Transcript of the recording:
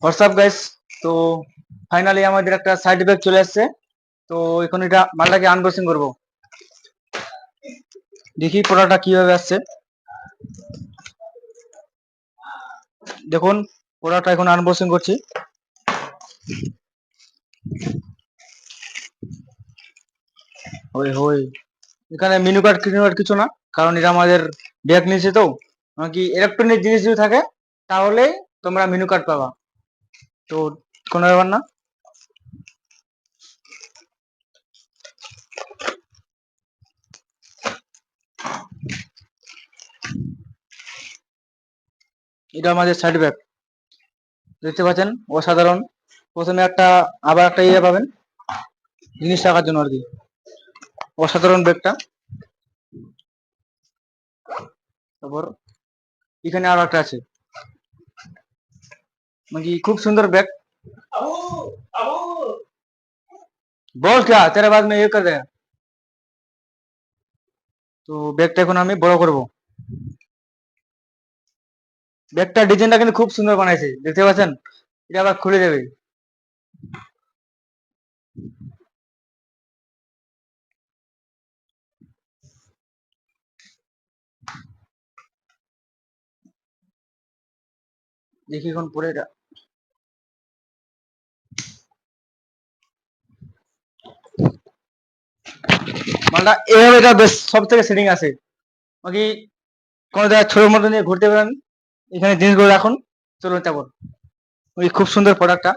WhatsApp guys. তো finally আমাদের একটা সাইড ইফেক্ট চলে আসছে। তো এখন এটা মালটাকে আনবক্সিং করব। দেখি প্রোডাক্টটা কিভাবে আসছে। দেখুন প্রোডাক্টটা এখন আনবক্সিং করছি। ওই হই এখানে মেনু কার্ড কিছু না, কারণ এটা আমাদের ব্যাগ নিয়েছে। তো কি ইলেকট্রনিক জিনিস যদি থাকে তাহলে তোমরা মেনু কার্ড পাবা, তো কোনো ব্যাপার না। এটা আমাদের সাইড ব্যাগ, দেখতে পাচ্ছেন অসাধারণ। প্রথমে আবার একটা ইয়ে পাবেন জিনিস রাখার জন্য আর কি। অসাধারণ ব্যাগটা। তারপর এখানে আরো একটা আছে, মানে খুব সুন্দর बैग। बोल क्या तेरे बाद में ये कर देगा। তো ব্যাগটা এখন আমি বড় করব। ব্যাগটা ডিজাইনটা কিন্তু খুব সুন্দর বানাইছে, দেখতে পাচ্ছেন। এটা আবার খুলে দেবে। দেখি এখন পরে এটা মালটা এভাবে, এটা বেশ সব থেকে সেটিং আছে। বাকি কোনো জায়গায় ছোট মতো নিয়ে ঘুরতে পারেন, এখানে জিনিসগুলো রাখুন। চলুন তারপর ওই খুব সুন্দর প্রোডাক্টটা।